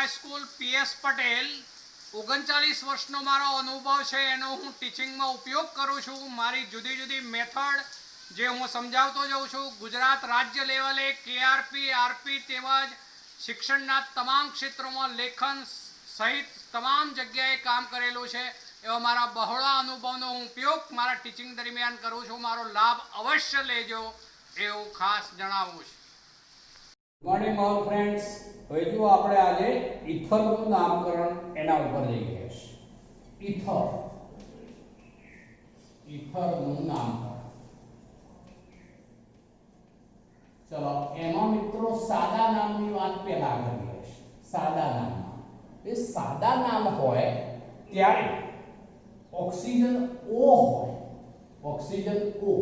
School PS Patel 39 वर्षનો મારો અનુભવ છે એનો હું ટીચિંગમાં ઉપયોગ કરું છું। મારી જુદી જુદી મેથડ જે હું સમજાવતો જાઉં છું ગુજરાત રાજ્ય લેવલે કેઆરપી આરપી તેમજ શિક્ષણના તમામ ક્ષેત્રોમાં લેખન સહિત તમામ જગ્યાએ કામ કરેલું છે। એવા મારા બહોળા અનુભવનો હું ઉપયોગ મારા ટીચિંગ દરમિયાન કરું છું। મારો લાભ અવશ્ય લેજો એવું ખાસ જણાવું છું। મોર્નિંગ ઓલ ફ્રેન્ડ્સ, હવે જો આપણે આજે ઇથરનું નામકરણ એના ઉપર જઈએ છીએ। ઇથરનું નામકરણ, ચલો એમાં મિત્રો સાદા નામની વાત પહેલા કરીએ છીએ। સાદા નામમાં એ સાદા નામ હોય ત્યારે ઓક્સિજન O હોય, ઓક્સિજન O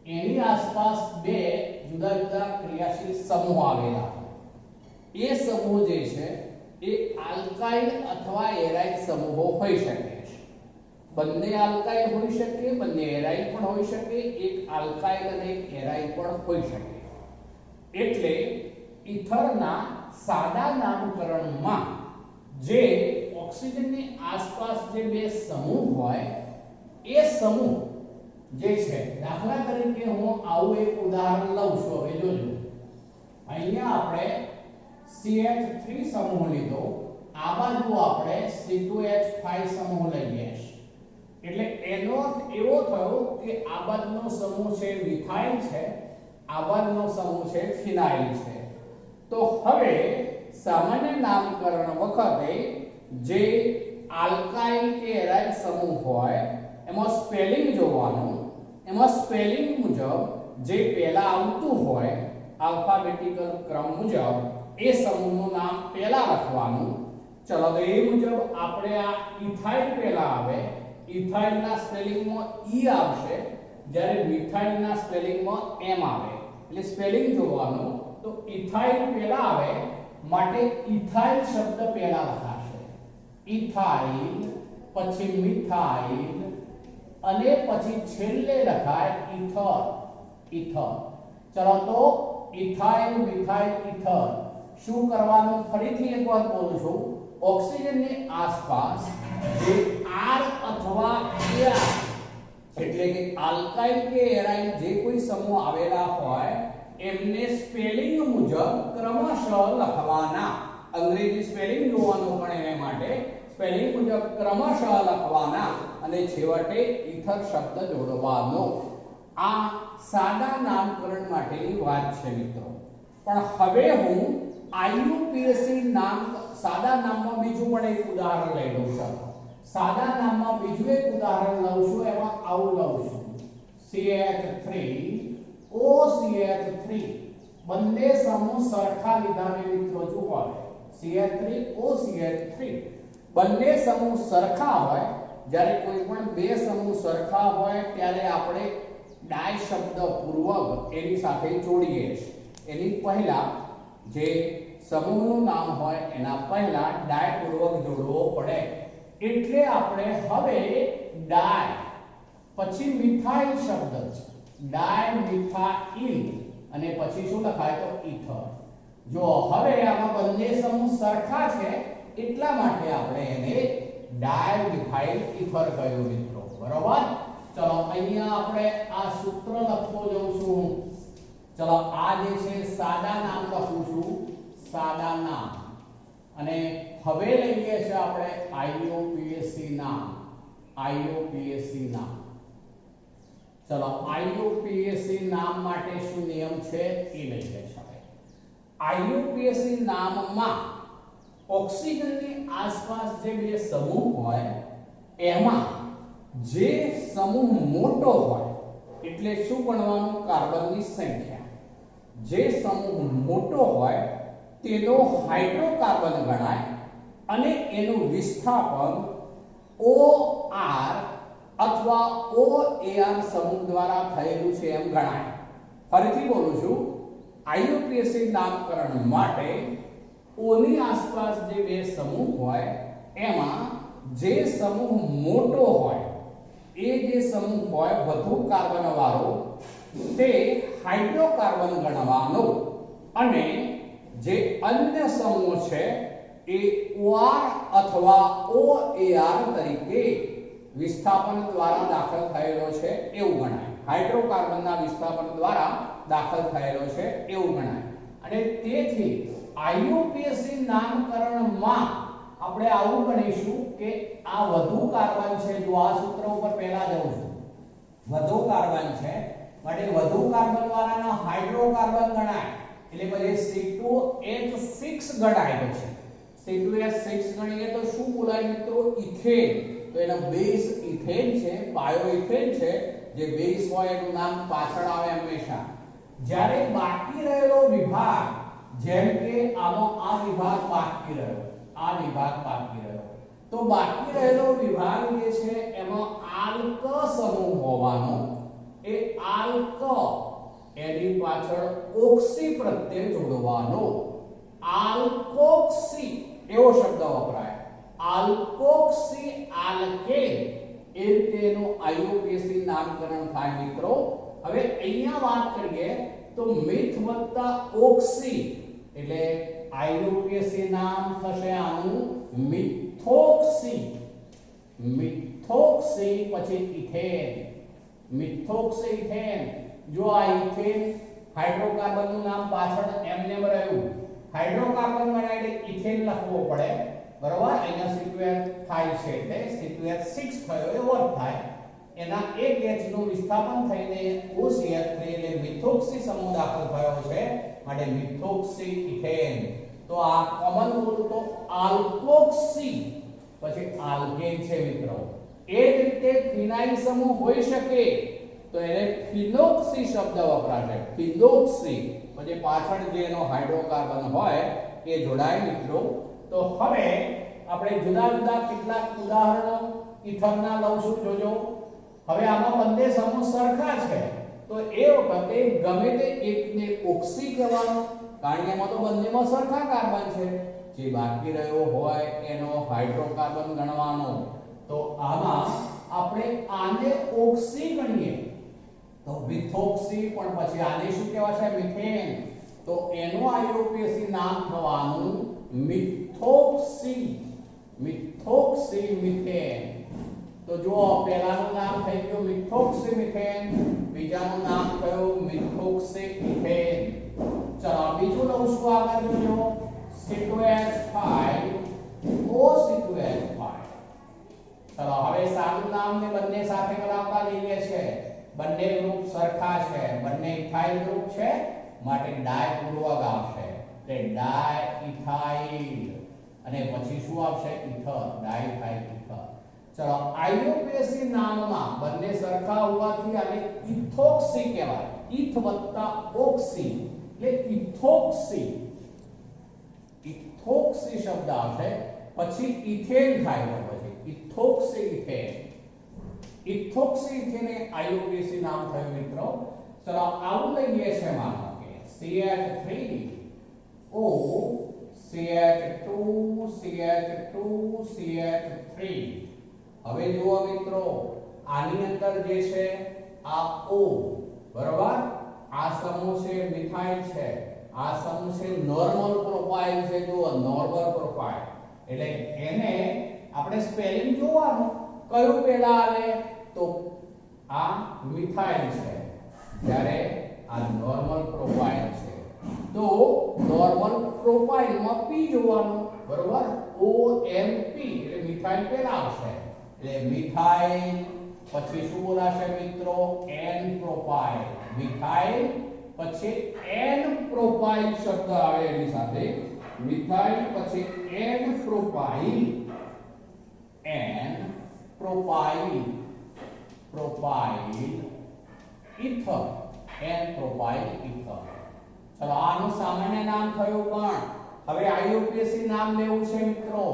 એની આસપાસ બે જુદા જુદા ક્રિયાશીલ સમૂહ આવેલા હોય। એ સમૂહ જે છે એ આલ્કાઇલ અથવા એરાઇલ સમૂહો હોઈ શકે છે। બંને આલ્કાઇલ હોઈ શકે, બંને એરાઇલ પણ હોઈ શકે, એક આલ્કાઇલ અને એક એરાઇલ પણ હોઈ શકે। એટલે ઇથરના સાદા નામકરણમાં જે ઓક્સિજનની આસપાસ જે બે સમૂહ હોય એ સમૂહ જે છે, દાખલા તરીકે હું આવું એક ઉદાહરણ લઉં છું। હવે જોજો, અહીંયા આપણે CH3 સમૂહ લીધો, આ બાજુ આપણે C2H5 સમૂહ લઈએ છીએ। એટલે એનો અર્થ એવો થયો કે આ બાજુનો સમૂહ છે મિથાઇલ છે, આ બાજુનો સમૂહ છે ફિનાઇલ છે। તો હવે સામાન્ય નામકરણ વખતે જે આલ્કાઇલ કે એરાઇલ સમૂહ હોય એમાં સ્પેલિંગ જોવાનું। એમાં સ્પેલિંગ મુજબ જે પહેલા આવતું હોય આલ્ફાબેટિકલ ક્રમ મુજબ એ સમૂહનું નામ પહેલા લખવાનું। ચલો તો એ મુજબ આપણે આ ઇથાઇલ પહેલા આવે, ઇથાઇલના સ્પેલિંગમાં E આવશે, જ્યારે મિથાઇલના સ્પેલિંગમાં M આવે। એટલે સ્પેલિંગ જોવાનું। તો ઇથાઇલ પહેલા આવે માટે ઇથાઇલ શબ્દ પહેલા લખાશે, ઇથાઇલ, પછી મિથાઇલ અને પછી છેલ્લે લખાય ઇથર, ઇથર। ચલો તો ઇથાઇલ મિથાઇલ ઇથર શું કરવાનું, ફરીથી એકવાર બોલું છું। ઓક્સિજનની આસપાસ જે R અથવા AR એટલે કે આલ્કાઇલ કે એરાઇલ જે કોઈ સમૂહ આવેલા હોય એમને સ્પેલિંગ મુજબ ક્રમશઃ લખવાના। અંગ્રેજી સ્પેલિંગ જોવાનું પણ એને માટે સ્પેલિંગ મુજબ ક્રમશઃ લખવાના અને છેવટે ઇથર શબ્દ જોડવાનો। આ સાદા નામકરણ માટેની વાત છે મિત્રો। પણ હવે હું IUPAC નામ સાદા નામમાં બીજું પણ એક ઉદાહરણ લઈ લઉં છું। સાદા નામમાં બીજું એક ઉદાહરણ લઉં છું, એમાં આવું લઉં છું CH3 OCH3 બંને સમૂહ સરખા લીધા ને મિત્રો જુઓ, CH3 OCH3 બંને સમૂહ સરખા હોય, જ્યારે કોઈ પણ બે સમૂહ સરખા હોય ત્યારે આપણે ડાય શબ્દ પૂર્વક એની સાથે જોડીએ છીએ। એની પહેલા જે સમૂહનું નામ હોય એના પહેલા ડાય પૂર્વક જોડવો પડે। એટલે આપણે હવે ડાય પછી મિથાઇલ શબ્દ છે, ડાય મિથાઇલ અને પછી શું લખાય તો ઇથર। જો હવે આમાં બંને સમૂહ સરખા છે એટલા માટે આપણે એને ડાય મિથાઇલ ઇથર કહ્યું મિત્રો, બરોબર। ચલો અહીંયા આપણે આ સૂત્ર લખતો જાઉં છું। ચલો આ જે છે સાદા નામ લખું છું, સાદા નામ, અને હવે લઈએ છે આપણે IUPAC નામ, IUPAC નામ। ચલો IUPAC નામ માટે શું નિયમ છે એ લઈએ છીએ। IUPAC નામમાં ઓક્સિજનની આસપાસ જે બે સમૂહ હોય એમાં જે સમૂહ મોટો હોય એટલે શું ગણવાનું, કાર્બનની સંખ્યા। જે સમૂહ મોટો હોય તેનો હાઇડ્રોકાર્બન ગણાય અને એનું વિસ્થાપન OR અથવા OAR સમૂહ દ્વારા થયેલું છે એમ ગણાય। ફરીથી બોલું છું, IUPAC નામકરણ માટે O ની આસપાસ જે બે સમૂહ હોય એમાં જે સમૂહ મોટો હોય એ જે સમૂહ હોય વધુ કાર્બન વાળો તે હાઇડ્રોકાર્બન ગણવાનો અને જે અન્ય સમૂહ છે AOR અથવા OAR તરીકે વિસ્થાપન દ્વારા દાખલ થયેલો છે એવું ગણાય. હાઇડ્રોકાર્બનના વિસ્થાપન દ્વારા દાખલ થયેલો છે એવું ગણાય. અને તેથી IUPAC નામકરણમાં આપણે આવું ગણીશું કે આ વધુ કાર્બન છે. જો આ સૂત્ર ઉપર પહેલા જઉં છું, વધુ કાર્બન છે માટે વધુ કાર્બન વાળાના હાઇડ્રોકાર્બન ગણાય, એટલે પછી C2H6 ગણાય. પછી C2H6 ગણીએ તો શું બોલાય મિત્રો? ઇથેન. તો એનો બેઝ ઇથેન છે, બાયોઇથેન છે. જે બેઝ હોય એનું નામ પાછળ આવે હંમેશા. જ્યારે બાકી રહેલો વિભાગ, જેમ કે આમાં આ વિભાગ બાકી રહ્યો, આ વિભાગ બાકી રહ્યો, તો બાકી રહેલો વિભાગ જે છે એમાં આલ્ક સમૂહ હોવાનો. એ આલ્ક એની પાછળ ઓક્સી પ્રત્યય જોડવાનો. આલ્કોક્સી એવો શબ્દ વપરાય. આલ્કોક્સી આલ્કેન એ રીતે એનું IUPAC નામકરણ થાય મિત્રો. હવે અહીંયા વાત કરીએ તો મિથ વત્તા ઓક્સી એટલે IUPAC નામ થશે આનું મિથોક્સી. મિથોક્સી પછી ઇથેન. Methoxy ethane. જો આ ઇથેન હાઇડ્રોકાર્બન નું નામ પાછળ એમને રહ્યું, હાઇડ્રોકાર્બન બનાવીને ઇથેન લખવો પડે, બરોબર? અહીંયા C2H થાય છે એટલે C2H6 થયો એવો અર્થ થાય. એના એક H નું વિસ્થાપન થઈને OCH3 એટલે મિથોક્સી સમૂહ દાખલ થયો છે માટે મિથોક્સી ઇથેન. તો આ કોમન બોલ તો આલ્કોક્સી પછી આલ્કેન છે મિત્રો. એ જ રીતે ફિનાઇલ સમૂહ હોઈ શકે તો એને ફિનોક્સી શબ્દ વપરાશે. ફિનોક્સી પછી પાછળ જે એનો હાઇડ્રોકાર્બન હોય એ જોડાય મિત્રો. તો હવે આપણે જુદા જુદા કેટલાક ઉદાહરણો ઇથરના લઉં જોજો. હવે આમાં બંને સમૂહ સરખા છે તો એ વખતે ગમે તે એકને ઓક્સી કહેવાનો, કારણ કે એમાં તો બંનેમાં સરખા કાર્બન છે. જે બાકી રહ્યો હોય એનો હાઇડ્રોકાર્બન ગણવાનો. તો આમાં આપણે આને ઓક્સી ગણીએ તો મિથોક્સી, પણ પછી આને શું કહેવાશે? મિથેન. તો એનું IUPAC નામ થવાનું મિથોક્સી. Methoxy methane. તો જો પહેલાનું નામ થઈ ગયું મિથોક્સી મિથેન, બીજાનું નામ થયું મિથોક્સી ઇથેન. ચલો બીજું લઉં છું આગળ જોજો. C2H5 OC2H5. ચલો હવે સાદું નામ ને બંને સાથે કરાવતા લઈએ છે. બંને ગ્રુપ સરખા છે, બંને ઇથાઇલ ગ્રુપ છે માટે ડાયપૂર્વક આવશે. એટલે ડાયઇથાઇલ અને પછી શું આવશે? ઇથર. ડાયઇથાઇલ ઇથર. ચલો IUPAC નામમાં બંને સરખા હોવાથી આને ઇથોક્સી કહેવાય. ઇથ વત્તા ઓક્સી એટલે ઇથોક્સી. ઇથોક્સી શબ્દ આવશે પછી ઇથેન થાય. પછી ઇથોક્સી ઇથેન. ઇથોક્સી ઇથેન એ IUPAC નામ થયું મિત્રો. ચલો આવું લઈએ છે માનો કે CH3 O CH2 CH2 CH3. હવે જુઓ મિત્રો, આની અંદર જે છે આ O, બરોબર? આ સમૂહ છે મિથાઇલ છે, આ સમૂહ છે નોર્મલ પ્રોફાઇલ છે. જુઓ નોર્મલ પ્રોફાઇલ એટલે એને આપણે સ્પેલિંગ જોવાનું કયું પહેલા આવે તો આ મિથાઇલ છે, જ્યારે આ નોર્મલ પ્રોફાઇલ છે. તો નોર્મલ પ્રોફાઇલમાં P જોવાનું, બરોબર? OMP એટલે મિથાઇલ પહેલા આવશે. એટલે મિથાઇલ પછી શું બોલાશે મિત્રો? N profile. મિથાઇલ પછી N પ્રોફાઇલ શબ્દ આવે એની સાથે. મિથાઇલ પછી N profile. N profile. Profile ether. N profile ether. ચલો આનું સામાન્ય નામ થયું. પણ હવે IUPAC નામ લેવું છે મિત્રો.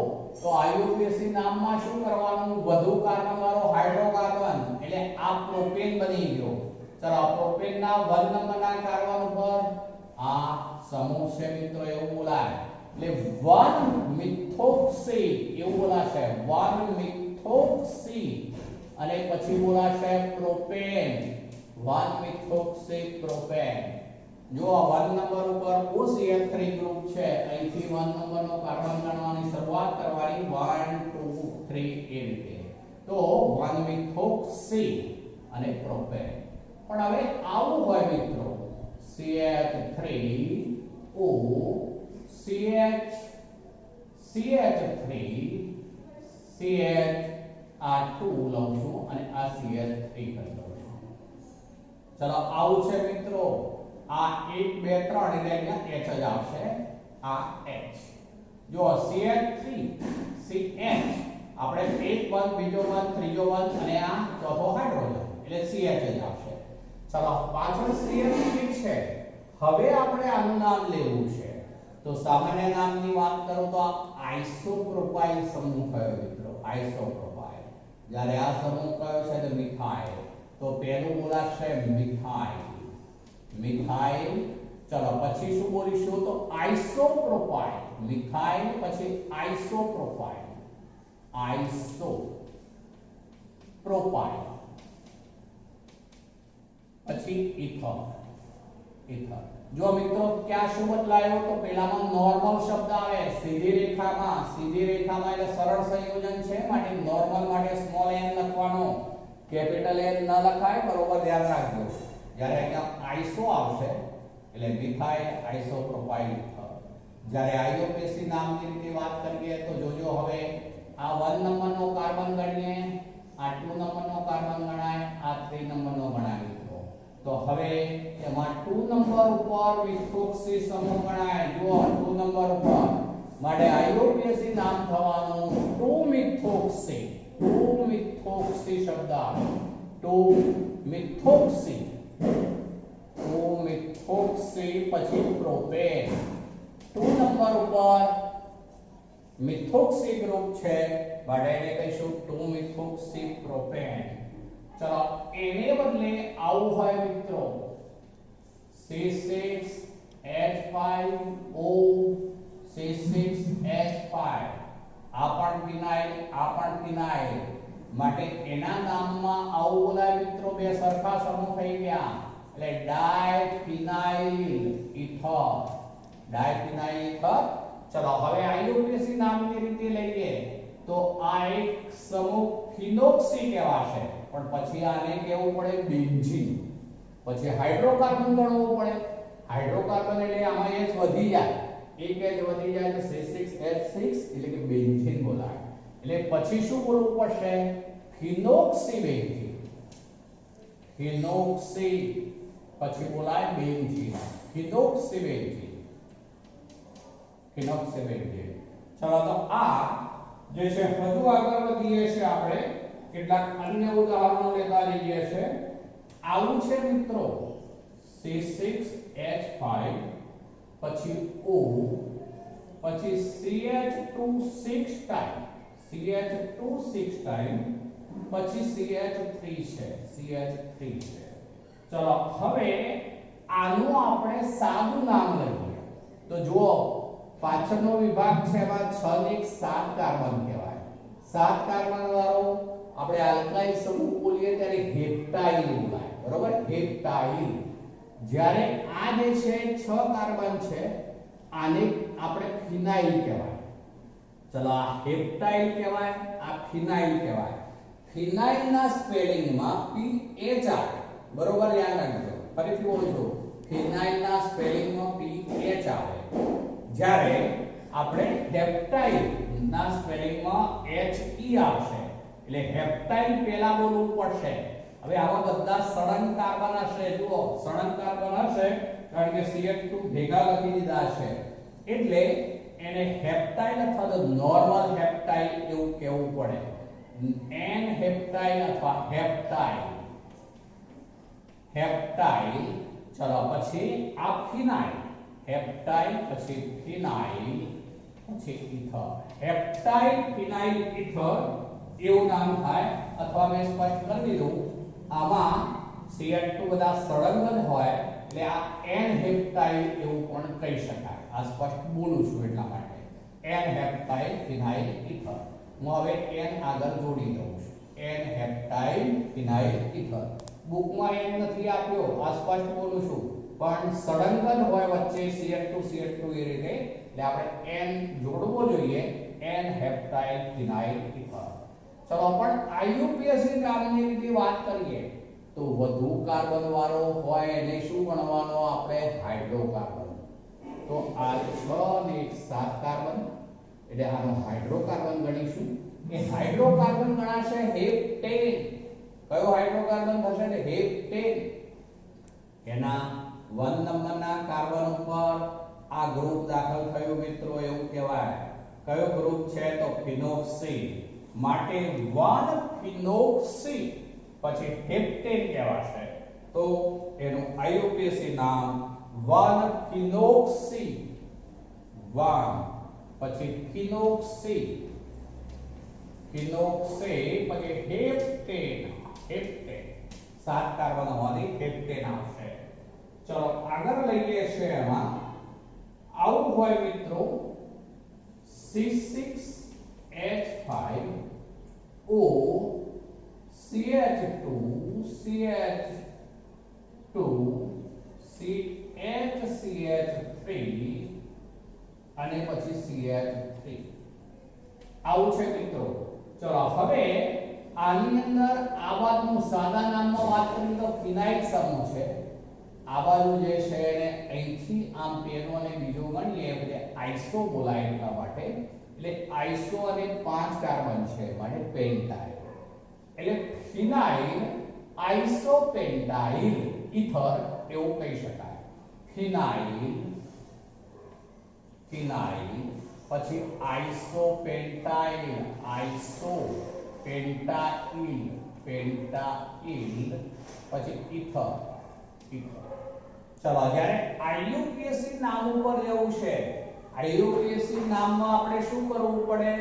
તો IUPAC નામમાં શું કરવાનું? વધુ કાર્બન વાળો હાઇડ્રોકાર્બન એટલે આ પ્રોપેન બની ગયો. ચલો પ્રોપેનના 1 નંબરના કાર્બન ઉપર આ સમૂહ છે મિત્રો એવું બોલાય. એટલે 1 મિથોક્સી એવું બોલાશે. 1 મિથોક્સી અને પછી બોલાશે પ્રોપેન. 1 methoxy propane. જો આ 1 નંબર ઉપર OCH3 ગ્રુપ છે, અહીંથી 1 નંબરનો કાર્બન ગણવાની શરૂઆત કરવાની 1 2 3 એ રીતે. તો 1 મિથોક્સી અને પ્રોપેન. પણ હવે આવું હોય મિત્રો, CH3O CH3 CH આ 2 લઉં છું અને આ CH3 કરી દઉં છું. ચલો આવું છે મિત્રો. આ 1 2 3 એટલે અહીંયા H જ આવશે. આ H જો CH3 CH આપણે એક બંધ, બીજો બંધ, ત્રીજો બંધ અને આ ચોથો હાઇડ્રોજન એટલે CH જ આવશે. ચલો પાછળ CH3 છે. હવે આપણે આનું નામ લેવું છે. તો સામાન્ય નામની વાત કરું તો આઇસોપ્રોપાઇલ સમૂહ કયો મિત્રો? આઇસોપ્રોપાઇલ. જ્યારે આ સમૂહ કયો છે તો મિથાઇલ. તો પહેલું બોલાશે મિથાઇલ. મિથાઇલ. ચલો પછી શું બોલીશું તો આઇસોપ્રોપાઇલ. મિથાઇલ પછી આઇસોપ્રોપાઇલ. આઇસોપ્રોપાઇલ પછી ઇથર. ઇથર. જો મિત્રો ક્યાં શું બદલાયો તો પહેલામાં નોર્મલ શબ્દ આવે સીધી રેખામાં એટલે સરળ સંયોજન છે માટે નોર્મલ માટે સ્મોલ n લખવાનો, કેપિટલ N ન લખાય. બરોબર ધ્યાન રાખજો. જ્યારે અહીંયા આઇસો આવશે એટલે મિથાઇલ આઇસોપ્રોપાઇલ ઇથર. જ્યારે IUPAC નામની રીતે વાત કરીએ તો જોજો હવે આ 1 નંબરનો કાર્બન ગણીએ, આ 2 નંબરનો કાર્બન ગણાય, આ 3 નંબરનો ગણાય મિત્રો. તો હવે એમાં 2 નંબર ઉપર મિથોક્સી સમૂહ ગણાય. જુઓ 2 નંબર ઉપર માટે IUPAC નામ થવાનું 2 મિથોક્સી. 2 મિથોક્સી શબ્દ આવે. 2 મિથોક્સી. 2 મિથોક્સી પછી પ્રોપેન. 2 નંબર ઉપર મિથોક્સી ગ્રુપ છે માટે એને કહીશું 2 મિથોક્સી પ્રોપેન. ચલો એને બદલે આવું હોય મિત્રો C6H5O C6H5. આ પણ ફિનાઇલ માટે એના નામમાં આવું બોલાય મિત્રો. બે સરખા સમૂહ થઈ ગયા એટલે ડાયફિનાઇલ ઇથર. ડાયફિનાઇલ ઇથર. ચલો હવે IUPAC નામની રીતે લઈએ તો આ એક સમૂહ ફિનોક્સી કહેવાશે. પણ પછી આને કેવું પડે બેન્ઝીન. પછી હાઇડ્રોકાર્બન ગણવું પડે. હાઇડ્રોકાર્બન એટલે આમાં H વધી જાય, એક H વધી જાય તો C6H6 એટલે કે બેન્ઝીન બોલાય. એટલે પછી શું બોલવું પડશે? ફિનોક્સી બેન્ઝીન. ફિનોક્સી પછી બોલાય બેન્ઝીન. ફિનોક્સી બેન્ઝીન. ફિનોક્સી બેન્ઝીન. ચલો તો આ જે છે વધુ આગળ વધીએ છે આપણે કેટલાક અન્ય ઉદાહરણો લેતા જઈએ છે. આવું છે મિત્રો C6H5 પછી O પછી CH2 6 ટાઈમ પછી CH3 છે. ચલો હવે આનું આપણે સાદું નામ લઈએ તો જુઓ પાછળનો વિભાગ છે એમાં 6 ને 7 કાર્બન કહેવાય. 7 કાર્બન વાળો આપણે આલ્કાઇલ સમૂહ બોલીએ ત્યારે હેપ્ટાઇલ બોલાય. બરોબર હેપ્ટાઇલ. જ્યારે આ જે છે 6 કાર્બન છે આને આપણે ફિનાઇલ કહેવાય. ચલો આ હેપ્ટાઇલ કહેવાય, આ ફિનાઇલ કહેવાય. ફિનાઇલના સ્પેલિંગમાં PH આવે. બરોબર યાદ રાખજો. ફરીથી બોલું છું. ફિનાઇલના સ્પેલિંગમાં PH આવે. જ્યારે આપણે હેપ્ટાઇલ ના સ્પેલિંગમાં HE આવશે. એટલે હેપ્ટાઇલ પહેલા બોલવું પડશે. હવે આમાં બધા સળંગ કાર્બન હશે. જુઓ સળંગ કાર્બન હશે કારણ કે CH2 ભેગા લખી દીધા છે એટલે એને હેપ્ટાઇલ અથવા તો નોર્મલ હેપ્ટાઇલ એવું કહેવું પડે. N હેપ્ટાઇલ અથવા હેપ્ટાઇલ. ચલો પછી આ ફિનાઇલ. હેપ્ટાઇલ પછી ફિનાઇલ પછી ઇથર. હેપ્ટાઇલ ફિનાઇલ ઇથર એવું નામ થાય. અથવા મેં સ્પષ્ટ કરી દીધું આમાં CH2 બધા સળંગ જ હોય એટલે આ N હેપ્ટાઇલ એવું પણ કહી શકાય. આ સ્પષ્ટ બોલું છું એટલા માટે. N હેપ્ટાઇલ ફિનાઇલ ઇથર. હું હવે N આગળ જોડી દઉં છું. N હેપ્ટાઇલ ફિનાઇલ ઇથર. બુકમાં N નથી આપ્યો, આ સ્પષ્ટ બોલું છું. પણ સળંગ જ હોય વચ્ચે CH2 એ રીતે, એટલે આપણે N જોડવો જોઈએ, N હેપ્ટાઇલ ફિનાઇલ ઇથર. ચલો પણ IUPAC નામની રીતે વાત કરીએ તો વધુ કાર્બન વાળો હોય એને શું ગણવાનો આપણે? હાઇડ્રોકાર્બન. તો આ 6 ને 1 7 કાર્બન, એટલે આનો હાઇડ્રોકાર્બન ગણીશું. એ હાઇડ્રોકાર્બન ગણાશે હેપ્ટેન. કયો હાઇડ્રોકાર્બન થશે? એટલે હેપ્ટેન. એના 1 નંબરના કાર્બન ઉપર આ ગ્રુપ દાખલ થયું મિત્રો, એવું કહેવાય. કયો ગ્રુપ છે? તો ફિનોક્સી. માટે 1 ફિનોક્સી પછી હેપ્ટેન કહેવાશે. તો એનું IUPAC નામ 1 ફિનોક્સી. 1 પછી ફિનોક્સી, ફિનોક્સી પછી હેપ્ટેન. હેપ્ટેન 7 કાર્બન હોવાથી હેપ્ટેન આવશે. ચલો આગળ લઈએ છે. એમાં આવું હોય મિત્રો C6H5O CH2 CH2 CH3 અને પછી CH3 આવું છે મિત્રો. ચલો હવે આની અંદર આ બાજુ સાદા નામમાં વાત કરીએ તો ફિનાઇલ સમૂહ છે. આ બાજુ જે છે એને અહીંથી આમ પેલો અને બીજો ગણીએ એટલે આઇસો બોલાય એટલા માટે. એટલે આઇસો અને 5 કાર્બન છે માટે પેન્ટાઇલ. એટલે ફિનાઇલ આઇસોપેન્ટાઇલ ઇથર એવું કહી શકાય. ફિનાઇલ, ફિનાઇલ પછી આઇસોપેન્ટાઇલ, આઇસોપેન્ટાઇલ, પેન્ટાઇલ પછી ઇથર, ઇથર. ચલો જ્યારે IUPAC નામ ઉપર જવું છે, IUPAC નામમાં આપણે શું કરવું પડે?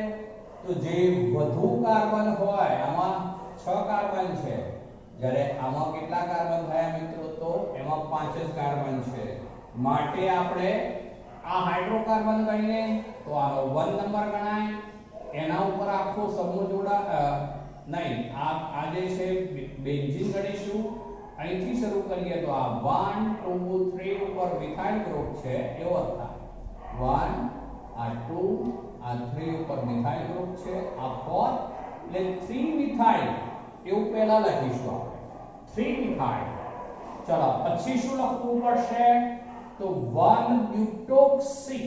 તો જે વધુ કાર્બન હોય, આમાં 6 કાર્બન છે, જ્યારે આમાં કેટલા કાર્બન થયા મિત્રો? તો એમાં 5 જ કાર્બન છે. માટે આપણે આ હાઇડ્રોકાર્બન ગણીએ તો આનો 1 નંબર ગણાય. એના ઉપર આખો સમૂહ નહીં, આ જે છે બેન્ઝીન ગણીશું. અહીંથી શરૂ કરીએ તો આ 1 2 3 ઉપર મિથાઇલ ગ્રુપ છે એવો થાય. 1 આ 2 આ 3 ઉપર મિથાઇલ ગ્રુપ છે, આ 4 એટલે 3 મિથાઇલ એવું પહેલા લખીશું આપણે. 3 મિથાઇલ. ચલો પછી શું લખવું પડશે? તો 1 બ્યુટોક્સી.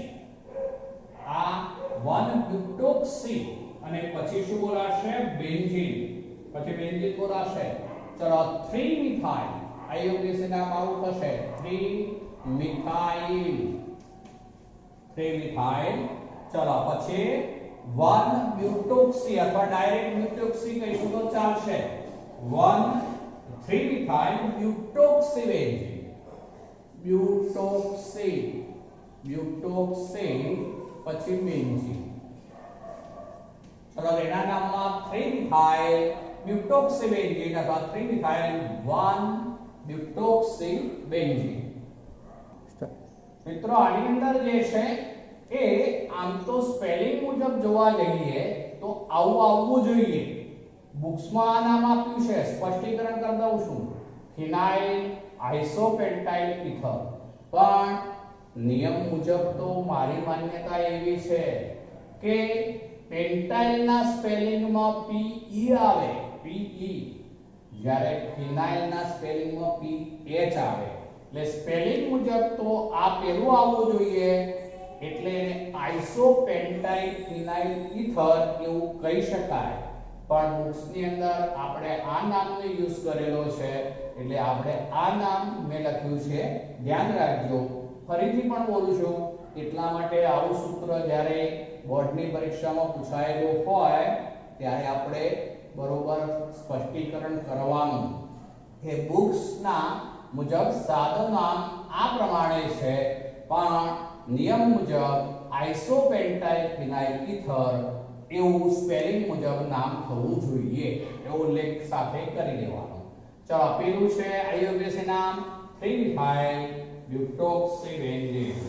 આ 1 બ્યુટોક્સી અને પછી શું બોલાશે? બેન્ઝીન. પછી બેન્ઝીન બોલાશે. ચલો 3 મિથાઇલ. IUPAC નામ આવું થશે 3 મિથાઇલ. 3 મિથાઇલ. ચલો પછી 1 બ્યુટોક્સી અથવા ડાયરેક્ટ બ્યુટોક્સી કહીશું તો ચાલશે. 3 મિથાઇલ બ્યુટોક્સી બેન્ઝીન. બ્યુટોક્સી, બ્યુટોક્સી પછી બેન્ઝીન. ચલો એના નામમાં 3 મિથાઇલ બ્યુટોક્સી બેન્ઝીન અથવા 3 મિથાઇલ 1 બ્યુટોક્સી બેન્ઝીન. મિત્રો આની અંદર જે છે એ આમ તો સ્પેલિંગ મુજબ જોવા જઈએ તો આવું આવવું જોઈએ. બુક્સમાં નામ આપ્યું છે, સ્પષ્ટીકરણ કરી દઉં છું. ફિનાઇલ આઇસોપેન્ટાઇલ ઇથર. પણ નિયમ મુજબ તો મારી માન્યતા એવી છે કે પેન્ટાઇલના સ્પેલિંગમાં PE આવે, PE. જ્યારે ફિનાઇલના સ્પેલિંગમાં PH આવે. એટલે સ્પેલિંગ મુજબ તો આ પેલું આવવું જોઈએ, એટલે એને આઇસોપેન્ટાઇલ ફિનાઇલ ઇથર એવું કહી શકાય. પણ બુક્સની અંદર આપણે આ નામનો યુઝ કરેલો છે, એટલે આપણે આ નામ મેં લખ્યું છે, ધ્યાન રાખજો. ફરીથી પણ બોલું છું, એટલા માટે આવું સૂત્ર જ્યારે બોર્ડની પરીક્ષામાં પૂછાયેલું હોય ત્યારે આપણે બરોબર સ્પષ્ટીકરણ કરવાનું કે બુક્સના મુજબ સાદું નામ આ પ્રમાણે છે, પણ નિયમ મુજબ આઇસોપેન્ટાઇલ ફિનાઇલ ઇથર એવું સ્પેલિંગ મુજબ નામ થવું જોઈએ, એવો ઉલ્લેખ સાથે કરી દેવાનો. ચલો પેલું છે IUPAC નામ 3 મિથાઇલ બ્યુટોક્સી બેન્ઝીન.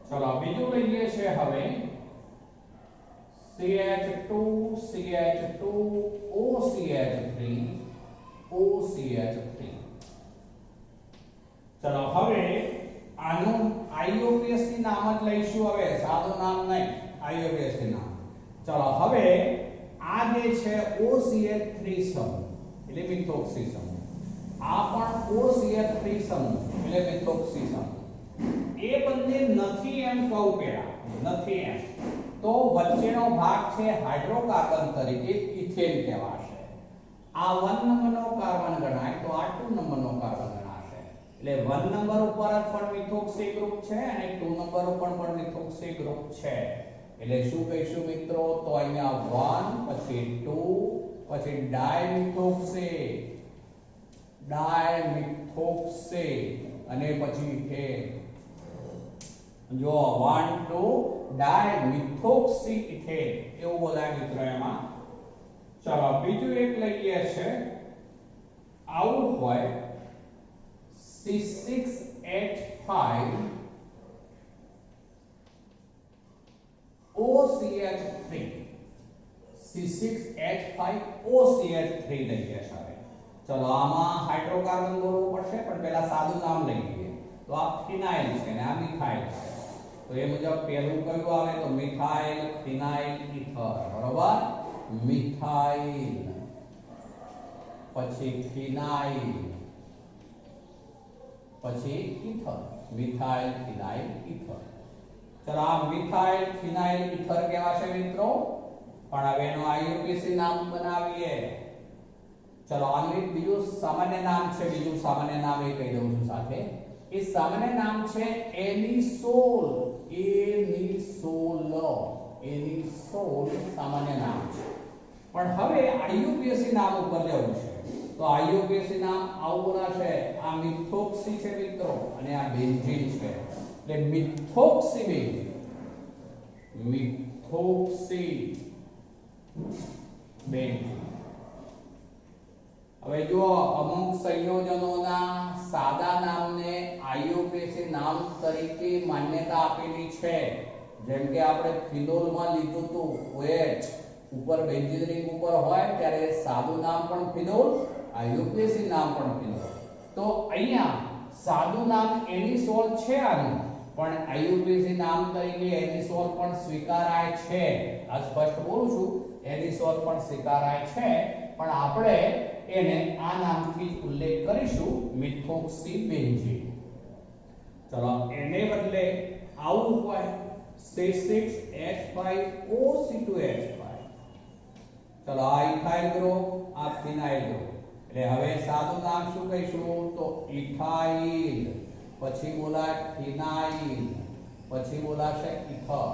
ચલો બીજું લઈએ છે હવે CH2 CH2 OCH3 OCH3. ચલો હવે આનું IUPAC નામ જ લઈશું, હવે સાદું નામ નહીં, IUPAC નામ. ચલો હવે આ જે છે OCH3 સમૂહ એટલે મિથોક્સી સમૂહ, આ પણ OCH3 સમૂહ એટલે મિથોક્સી સમૂહ. એ બંને નથી એમ કહું પેલા, નથી એમ તો વચ્ચેનો ભાગ છે હાઇડ્રોકાર્બન તરીકે ઇથેન કહેવાશે. આ 1 નંબરનો કાર્બન ગણાય તો આ 2 નંબરનો કાર્બન ગણાશે. એટલે 1 નંબર ઉપર પણ મિથોક્સી ગ્રુપ છે અને 2 નંબર ઉપર પણ મિથોક્સી ગ્રુપ છે. એટલે શું કહીશું મિત્રો, તો અહીંયા 1 પછી 2 પછી ડાયમિથોક્સી અને પછી ઇથેન. જો 1 2 ડાયમિથોક્સી ઇથેન એવું બોલાય મિત્રો એમાં. ચલો બીજું એક લઈએ છે, આવું હોય C6H5 OCH3, C6H5 OCH3 લઈએ છે. ચલો આમાં હાઇડ્રોકાર્બન બોલવું પડશે પણ પહેલા સાદું નામ લઈ લઈએ. તો આ ફિનાઇલ છે અને આ મિથાઇલ છે. તો એ મુજબ પહેલું કયું આવે તો મિથાઇલ ફિનાઇલ ઇથર, બરોબર. મિથાઇલ પછી ફિનાઇલ પછી ઇથર, મિથાઇલ ફિનાઇલ ઇથર. ચલો આ મિથાઇલ ફિનાઇલ ઇથર કહેવાશે મિત્રો. પણ હવે એનો IUPAC નામ બનાવીએ. ચલો આનું એક બીજું સામાન્ય નામ છે, બીજું સામાન્ય નામ એ કહી દઉં છું સાથે. એ સામાન્ય નામ છે એનિસોલ. એનિસોલ સામાન્ય નામ છે. પણ હવે IUPAC નામ ઉપર જવું છે. તો IUPAC નામ આવું છે, આ મિથોક્સી છે મિત્રો અને આ બેન્ઝીન છે. એટલે મિથોક્સી બેન્ઝીન, મિથોક્સી બેન્ઝીન. હવે જો અમુક સંયોજનોના સાદા નામને IUPAC નામ તરીકે માન્યતા આપેલી છે. જેમ કે આપણે ફિનોલમાં લીધું હતું, OH ઉપર બેન્ઝીન રિંગ ઉપર હોય ત્યારે સાદું નામ પણ ફિનોલ, IUPAC નામ પણ ફિનોલ. તો અહીંયા સાદું નામ એનિસોલ છે આનું, પણ IUPAC નામ તરીકે એનિસોલ પણ સ્વીકારાય છે. આ સ્પષ્ટ બોલું છું, એનિસોલ પણ સ્વીકારાય છે, પણ આપણે એને આ નામથી ઉલ્લેખ કરીશું, મિથોક્સી બેન્ઝીન. ચલો એને બદલે આવું હોય C6H5OC2H5. ચલો આ ઇથાઇલ ગ્રુપ, આ ફિનાઇલ ગ્રુપ. એટલે હવે સાદું નામ શું કહીશું તો ઇથાઇલ, પછી બોલાય ફિનાઇલ, પછી બોલાશે ઇથર.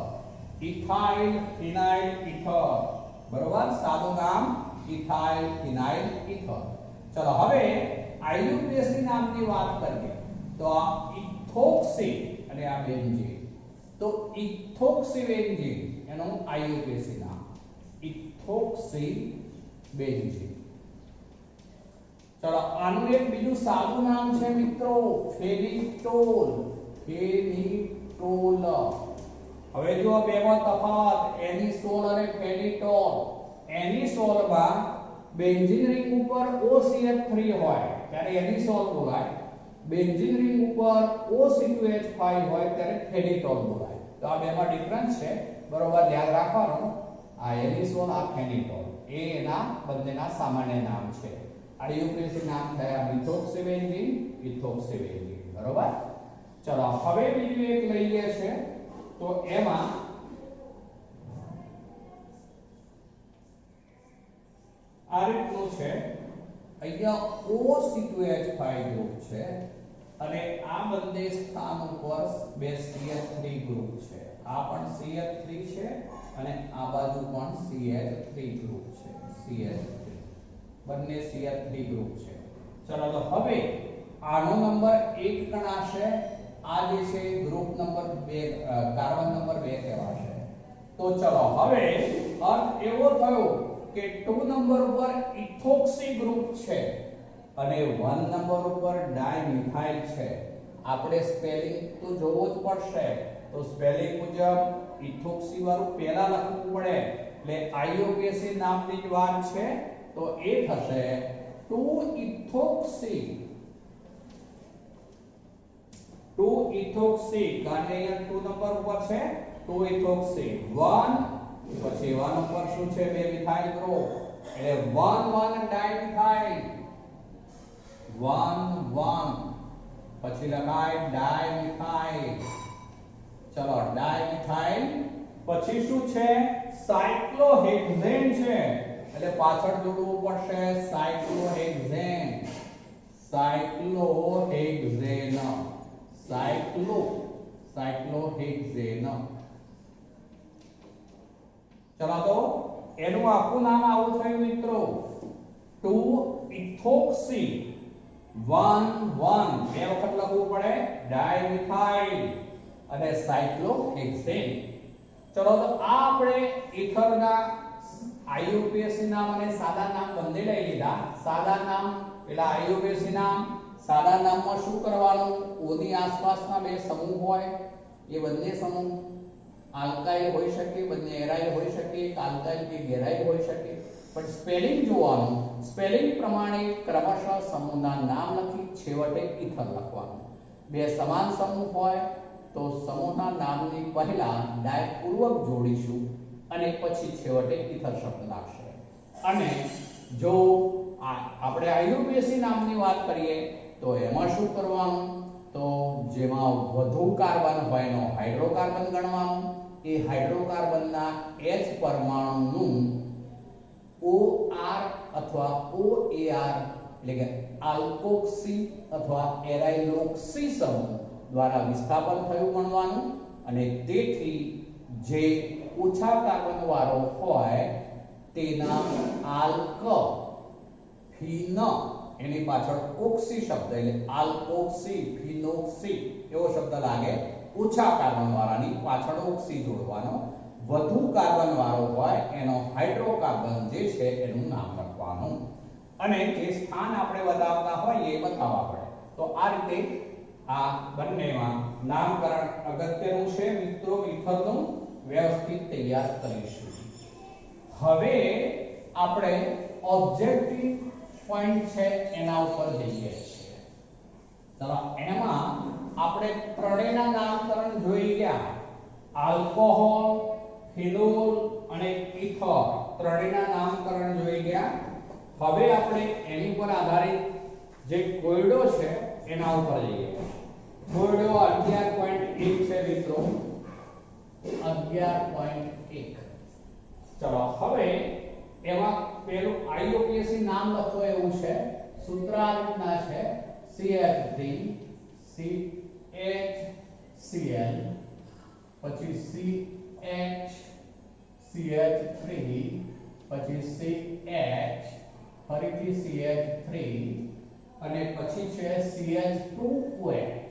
ઇથાઇલ ફિનાઇલ ઇથર, બરોબર. સાદું નામ ઇથાઇલ ફિનાઇલ ઇથર. ચલો હવે IUPAC નામની વાત કરીએ તો આ ઇથોક્સી અને આ બેન્ઝીન. તો ઇથોક્સી બેન્ઝીન એનું IUPAC નામ ઇથોક્સી બેન્ઝીન. ચલો આનું એક બીજું સાદું નામ છે મિત્રો, ફેનિટોલ. ફેનિટોલ. હવે જો બેમાં તફાવત એનિસોલ અને ફેનિટોલ. એનિસોલમાં બેન્ઝીન રિંગ ઉપર OCH3 હોય ત્યારે એનિસોલ બોલાય, બેન્ઝીન રિંગ ઉપર OC2H5 હોય ત્યારે ફેનિટોલ બોલાય. તો આ બેમાં ડિફરન્સ છે, બરોબર યાદ રાખવાનું. આ એનિસોલ, આ ફેનિટોલ એ એના બંનેના સામાન્ય નામ છે. IUPAC નામ થયા મિથોક્સી બેન્ઝીન, ઇથોક્સી બેન્ઝીન, બરોબર. ચલો હવે બીજું એક લઈએ છે, તો એમાં આ રીતનું છે. અહીંયા OC2H5 ગ્રુપ છે અને આ બંને સ્થાન ઉપર બે CH3 ગ્રુપ છે. આ પણ CH3 છે અને આ બાજુ પણ CH3 ગ્રુપ છે. CH3 બંને CH3 ગ્રુપ છે. ચલો તો હવે આનો નંબર 1 ગણાશે. આ જે છે ગ્રુપ નંબર 2, કાર્બન નંબર 2 કહેવાશે. તો ચલો હવે અર્થ એવો થયો કે 2 નંબર ઉપર ઇથોક્સી ગ્રુપ છે અને 1 નંબર ઉપર ડાયમિથાઇલ છે. આપણે સ્પેલિંગ તો જોવો જ પડશે. તો સ્પેલિંગ મુજબ ઇથોક્સી વાળું પહેલા લખવું પડે. એટલે IUPAC નામની જ વાત છે તો એ થશે 2 ઇથોક્સી 2 ઇથોક્સી કારણ કે અહીંયા 2 નંબર ઉપર છે 2 ઇથોક્સી 1 પછી 1 ઉપર શું છે 2 મિથાઇલ ગ્રુપ એટલે 1 1 ડાઇમિથાઇલ 1 1 પછી લખાય ડાઇમિથાઇલ ચલો ડાઇમિથાઇલ પછી શું છે સાયક્લોહેક્ઝેન છે એટલે પાછળ જોડવું પડશે સાયક્લોહેક્ઝેન સાયક્લોહેક્ઝેન સાયક્લોહેક્ઝેન ચલો તો એનું આખું નામ આવું થયું મિત્રો 2 ઇથોક્સી 1 1 બે વખત લખવું પડે ડાઇમિથાઇલ અને સાયક્લોહેક્ઝેન ચલો તો આ આપણે ઇથરના આઈયુપીએસી નામ અને સાદા નામ બંને લઈ લીધા સાદા નામ પેલા આઈયુપીએસી નામ સાદા નામમાં શું કરવાનું O ની આસપાસના બે સમૂહ હોય એ બંને સમૂહ આલ્કાઇલ હોઈ શકે બંને એરાઇલ હોઈ શકે એક આલ્કાઇલ કે ગેરાઇલ હોઈ શકે પણ સ્પેલિંગ જોવાનું સ્પેલિંગ પ્રમાણે ક્રમશઃ સમૂહના નામ લખી છેવટે ઇથર લખવાનું બે સમાન સમૂહ હોય તો સમૂહના નામની પહેલા ડાય પૂર્વક જોડીશું અને પછી છેવટે ઇથર શબ્દ લાગશે અને જો આપણે આઈયુપીએસી નામની વાત કરીએ તો એમાં શું કરવાનું તો જેમાં વધુ કાર્બન હોય એનો હાઇડ્રોકાર્બન ગણવાનું એ હાઇડ્રોકાર્બનના H પરમાણુનું OR અથવા OAR એટલે કે આલ્કોક્સી અથવા એરાઇલોક્સી સમૂહ દ્વારા વિસ્થાપન થયું ગણવાનું અને તેથી જે ઓછા કાર્બન વાળો હોય તેના આલ્ક ફીન એની પાછળ ઓક્સી શબ્દ એટલે આલ્કોક્સી ફિનોક્સી એવો શબ્દ લાગે ઓછા કાર્બન વાળાની પાછળ ઓક્સી જોડવાનો વધુ કાર્બન વાળો હોય એનો હાઇડ્રોકાર્બન જે છે એનું નામ લખવાનું અને જે સ્થાન આપણે બતાવતા હોય એ બતાવવા પડે તો આ રીતે આ બંનેમાં નામકરણ અગત્યનું છે મિત્રો ઇથરનું વ્યવસ્થિત તૈયાર કરીશું હવે આપણે ઓબ્જેક્ટિવ પોઈન્ટ છે એના ઉપર જઈએ છીએ ચલો એમાં આપણે ત્રણેયના નામકરણ જોઈ ગયા આલ્કોહોલ ફિનોલ અને ઇથર ત્રણેયના નામકરણ જોઈ ગયા હવે આપણે એની પર આધારિત જે કોયડો છે એના ઉપર જઈએ કોયડો 11.1 છે મિત્રો 11.1 ચલો હવે એમાં પેલું આઈયુપીએસી નામ લખો એવું છે સૂત્ર આ રીતના છે CH3 CHCl પછી CH CH3 પછી CH ફરીથી CH3 અને પછી છે CH2OH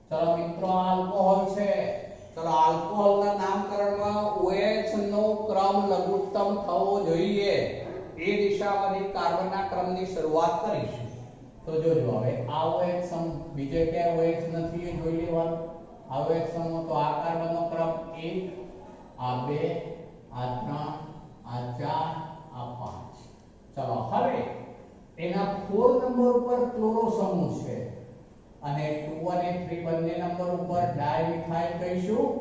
ચલો મિત્રો આલ્કોહોલ છે ચલો આલ્કોહોલના નામકરણમાં OH નો ક્રમ લઘુત્તમ થવો જોઈએ એ દિશામાંથી કાર્બનના ક્રમની શરૂઆત કરીશું તો જોજો હવે આ OH સમૂહ બીજે ક્યાંય OH નથી એ જોઈ લેવાનું આ OH સમૂહ તો આ કાર્બનનો ક્રમ 1 આ 2 આ 3 આ 4 આ 5 ચલો હવે એના 4 નંબર ઉપર ક્લોરો સમૂહ છે અને 2 અને 3 બંને નંબર ઉપર ડાઇમિથાઇલ કહીશું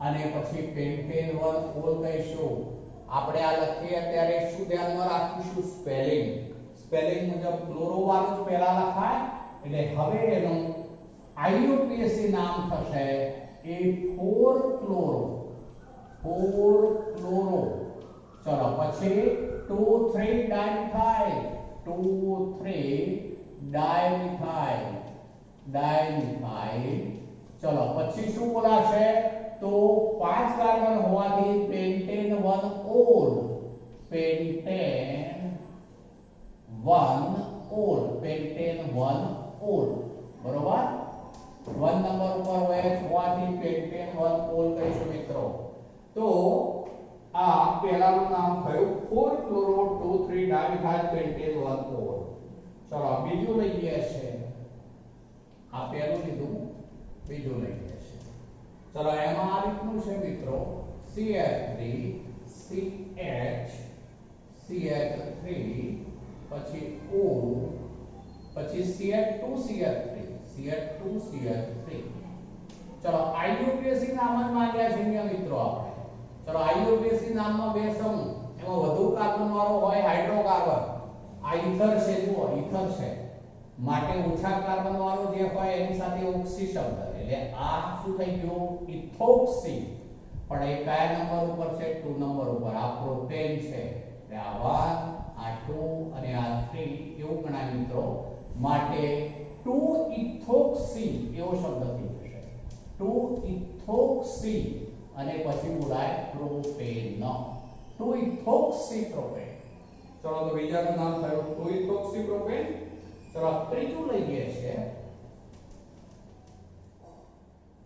અને પછી પેન્ટેન 1 ઓલ કહીશું આપણે આ લખીએ ત્યારે શું ધ્યાનમાં રાખીશું સ્પેલિંગ મુજબ ક્લોરો વાળું જ પહેલા લખાય એટલે હવે એનું આઈયુપીએસી નામ થશે A4 ક્લોરો ચલો પછી 2 3 ડાઇમિથાઇલ 2 3 ડાઇમિથાઇલ ચલો પછી શું બોલાશે તો 5 કાર્બન હોવાથી પેન્ટેન 1 ઓલ બરોબર 1 નંબર ઉપર OH હોવાથી પેન્ટેન 1 ઓલ કહીશું મિત્રો તો આ પહેલાનું નામ થયું 4 ક્લોરો 2 3 ડાઇમિથાઇલ પેન્ટેન 1 ઓલ ચલો બીજું લઈએ છે આ પહેલું લીધું બીજું લઈએ છે ચલો એમાં આ રીતનું છે મિત્રો CH3 CH3 પછી O પછી CH2 CH3 CH2 CH3. ચલો IUPAC નામ જ માંગ્યા છે અહીંયા મિત્રો આપણે. ચલો IUPAC નામમાં બે સમૂહ, એમાં વધુ કાર્બન વાળો હોય હાઇડ્રોકાર્બન. આ ઈથર છે, જુઓ ઈથર છે, માટે ઓછા કાર્બન વાળો જે હોય એની સાથે ઓક્સી શબ્દ, એટલે આ શું થઈ ગયું? ઇથોક્સી. પણ એ કયા નંબર ઉપર છે? 2 નંબર ઉપર. આ પ્રોપેન છે, એટલે આ 1, આ 2 અને આ 3 એવું ગણાય મિત્રો. માટે 2 ઇથોક્સી એવો શબ્દ થઈ જશે. 2 ઇથોક્સી અને પછી બોલાય પ્રોપેન. 2 ethoxy propane. ચલો તો બીજાનું નામ થયું 2 ઇથોક્સી પ્રોપેન. ચલો ત્રીજું લઈએ છે,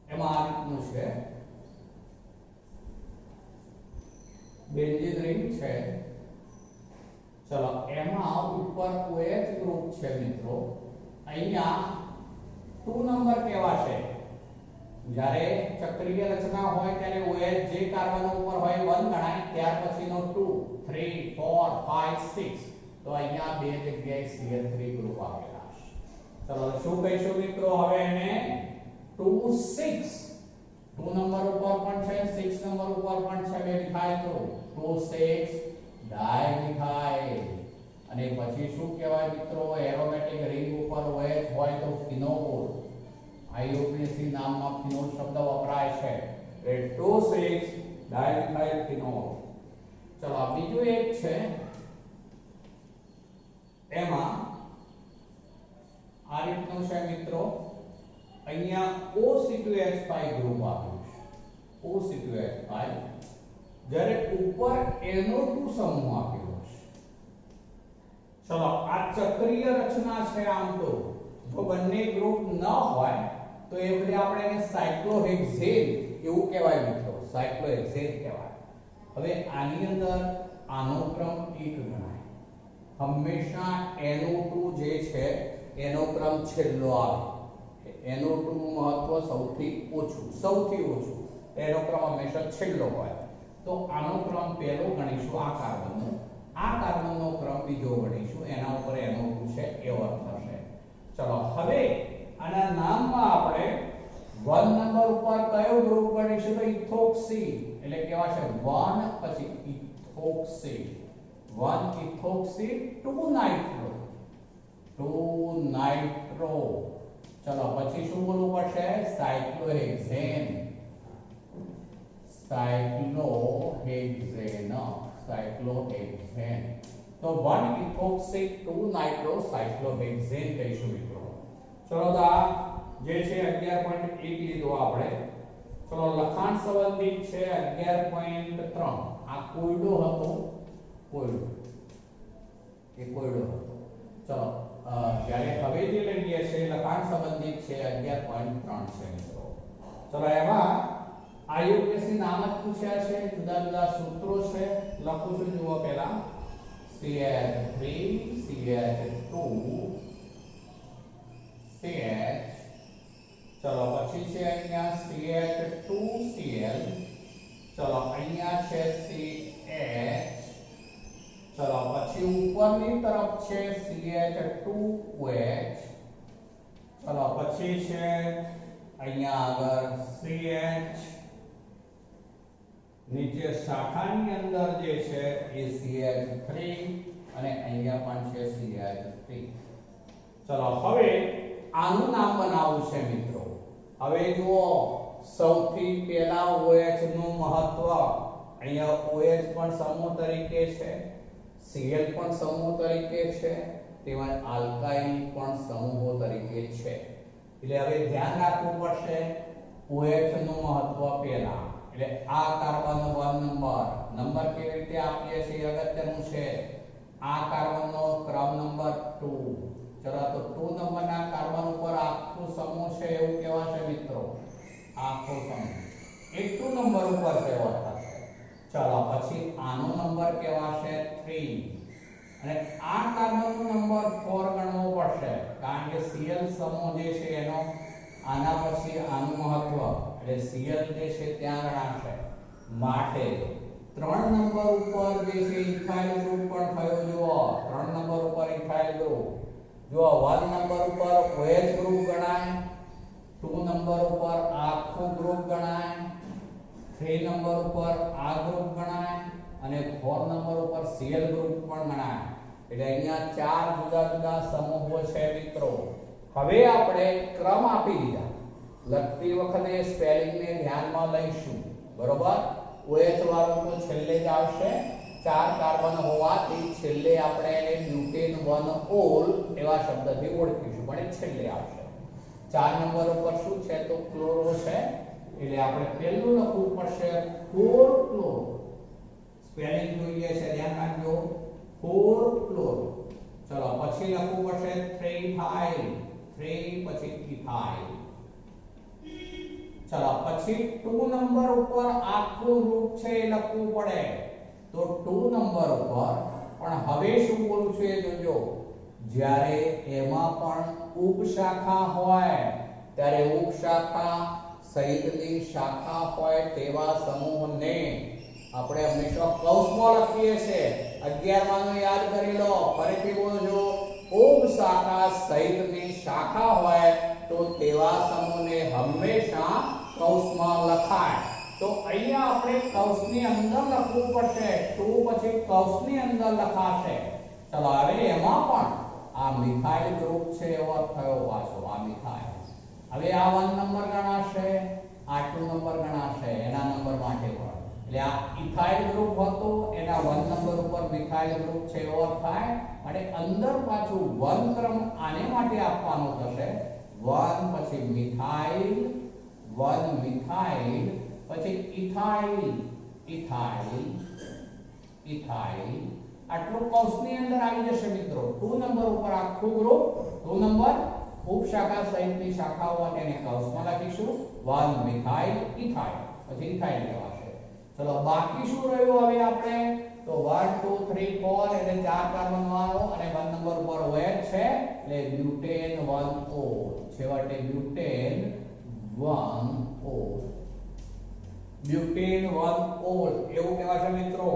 એમાં આ રીતનું છે, બેન્ઝીન રિંગ છે. ચલો એમાં ઉપર OH ગ્રુપ છે મિત્રો. અહીંયા 2 નંબર કહેવાશે. જ્યારે ચક્રીય રચના હોય ત્યારે OH જે કાર્બન ઉપર હોય 1 ગણાય, ત્યાર પછીનો 2 3 4 5 6, તો અહીંયા બે જગ્યાએ CH3 ગ્રુપ આપેલા છે. ચલો શું કહીશું મિત્રો? હવે એને 2 6, 2 નંબર ઉપર પણ છે, 6 નંબર ઉપર પણ છે, બે મિથાઇલ ગ્રુપ 2 6 ડાયમિથાઇલ. અને પછી શું કહેવાય મિત્રો? એરોમેટિક રિંગ ઉપર OH હોય તો ફિનોલ. IUPAC નામમાં ફિનોલ શબ્દ વપરાય છે, એટલે 2 6 ડાયમિથાઇલ ફિનોલ. ચલો બીજું એક છે, એમાં આ રીતનું છે મિત્રો. અહીંયા OC2H5 ગ્રુપ આપ્યું છે, OC2H5. જ્યારે ઉપર NO2 સમૂહ આપેલો છે. ચલો આ ચક્રીય રચના છે. આમ તો જો બંને ગ્રુપ ન હોય તો એ વખતે આપણે એને સાયક્લોહેક્સેન એવું કહેવાય મિત્રો, સાયક્લોહેક્સેન કહેવાય. હવે આની અંદર આનો ક્રમ 1 ગણાય. હંમેશા NO2 જે છે એનો ક્રમ છેલ્લો આવે. NO2 નું મહત્વ સૌથી ઓછું, એનો ક્રમ હંમેશા છેલ્લો હોય. તો આનો ક્રમ પહેલો ગણીશું, આ કાર્બનનો ક્રમ બીજો ગણીશું, એના ઉપર NO2 છે એવો અર્થ થશે. ચલો હવે આના નામમાં આપણે 1 નંબર ઉપર કયો ગ્રુપ ગણીશું? તો ઇથોક્સી. એટલે કેવા છે? 1 પછી ઇથોક્સી, 1 ઇથોક્સી 2 નાઇટ્રો, 2 નાઇટ્રો. ચલો પછી શું બોલવું પડશે? સાયક્લોહેક્સેન, સાયક્લોહેક્સેન. તો 1 ઇથોક્સી 2 નાઇટ્રો સાયક્લોહેક્સેન કહીશું મિત્રો. ચલો તો આ જે છે 11.1 લીધો આપણે. ચલો લખાણ સંબંધિત છે 11.3. આ કોયડો હતો, કોયડો હતો. ચલો જ્યારે હવે જે લઈએ છે લખાણ સંબંધિત છે 11.3 છે મિત્રો. ચલો એમાં IUPAC નામ જ પૂછ્યા છે, જુદા જુદા સૂત્રો છે, લખું છું જુઓ પહેલા. CH3 CH2 CH. ચલો પછી છે અહીંયા CH2Cl. ચલો અહીંયા છે CH. ચલો પછી ઉપરની તરફ છે CH2OH. ચલો પછી છે અહીંયા આગળ CH. નીચે શાખાની અંદર જે છે એ CH3 અને અહીંયા પણ છે CH3. ચલો હવે આનું નામ બનાવવું છે મિત્રો. હવે જુઓ સૌથી પહેલા OH નું મહત્વ. અહીંયા OH પણ સમૂહ તરીકે છે, Cl પણ સમૂહ તરીકે છે, તેમજ આલ્કાઇલ પણ સમૂહો તરીકે છે. એટલે હવે ધ્યાન રાખવું પડશે OH નું મહત્વ પહેલા. એટલે આ કાર્બન 1 નંબર કેવી રીતે આપીએ છીએ અગત્યનું છે. આ કાર્બનનો ક્રમ નંબર 2. ચલો તો 2 નંબરના કાર્બન ઉપર આખો સમૂહ છે એવું કહેવાશે મિત્રો, આખો સમૂહ. એ 2 નંબર ઉપર છે અર્થ છે. ચલો પછી આનો નંબર કહેવાશે 3. અને આ કાર્બનનો નંબર 4 ગણવો પડશે, કારણ કે Cl સમૂહ જે છે એનો આના પછી આનું મહત્વ, એટલે Cl જે છે ત્યાં ગણાશે. માટે 3 નંબર ઉપર જે છે ઇથાઇલ ગ્રુપ પણ થયો. જુઓ 3 નંબર ઉપર ઇથાઇલ ગ્રુપ. જો 1 નંબર ઉપર OH ગ્રુપ ગણાય, 2 નંબર ઉપર આખું ગ્રુપ ગણાય, 3 નંબર ઉપર આ ગ્રુપ ગણાય અને 4 નંબર ઉપર Cl ગ્રુપ પણ ગણાય. એટલે અહીંયા ચાર જુદા જુદા સમૂહો છે મિત્રો. હવે આપણે ક્રમ આપી દીધા. લખતી વખતે સ્પેલિંગ ને ધ્યાનમાં લઈશું. બરોબર? OH વાળું તો છેલ્લે જ આવશે. ચાર કાર્બન હોવાથી છેલ્લે આપણે એને બ્યુટેન 1 ઓલ એવા શબ્દથી ઓળખીશું, પણ એ છેલ્લે આવશે. 4 નંબર ઉપર શું છે તો ક્લોરો છે, એટલે આપણે પહેલું લખવું પડશે 4 ક્લોરો. સ્પેલિંગ જોઈએ છે, ધ્યાન રાખજો. 4 ક્લોરો. ચલો પછી લખવું પડશે 3 ઇથાઇલ. 3 પછી ઇથાઇલ. ચલો પછી 2 નંબર ઉપર આખું રૂપ છે એ લખવું પડે. તો 2 નંબર ઉપર પણ હવે શું બોલું છું એ જોજો. જ્યારે એમાં પણ ઉપશાખા હોય ત્યારે ઉપશાખા સહિતની શાખા હોય તેવા સમૂહને આપણે હંમેશા કૌંસમાં લખીએ છીએ. 11 માનું યાદ કરી લો. ફરીથી બોલજો. ઉપશાખા સહિતની શાખા હોય તો તેવા સમૂહને હંમેશા કૌંસમાં લખાય. તો અહીંયા આપણે કૌંસની અંદર લખવું પડશે. 2 પછી કૌંસની અંદર લખાશે. ચલો હવે એમાં પણ આ મિથાઇલ ગ્રુપ છે એવો થયો પાછો આ મિથાઇલ. હવે આ 1 નંબર ગણાશે, આ 2 નંબર ગણાશે એના નંબર માટે પણ. એટલે આ ઇથાઇલ ગ્રુપ હતો એના 1 નંબર ઉપર મિથાઇલ ગ્રુપ છે એવો થાય. માટે અંદર પાછું 1 ક્રમ આને માટે આપવાનો થશે. 1 પછી મિથાઇલ, 1 મિથાઇલ પછી ઇથાઇલ, ઇથાઇલ, ઇથાઇલ. આટલું કૌંસની અંદર આવી જશે મિત્રો. 2 નંબર ઉપર આખું ગ્રુપ, 2 નંબર ઉપશાખા સહિતની શાખાઓ તેને કૌંસમાં લખીશું. 1 મિથાઇલ ઇથાઇલ પછી ઇથાઇલ લેવાશે. ચલો બાકી શું રહ્યું હવે આપણે? તો 1 2 3 4 એટલે ચાર કાર્બન વાળો અને 1 નંબર ઉપર OH છે એટલે બ્યુટેન 1 O. છેવટે બ્યુટેન 1 O. બ્યુટેન 1 ઓલ એવું કહેવાશે મિત્રો.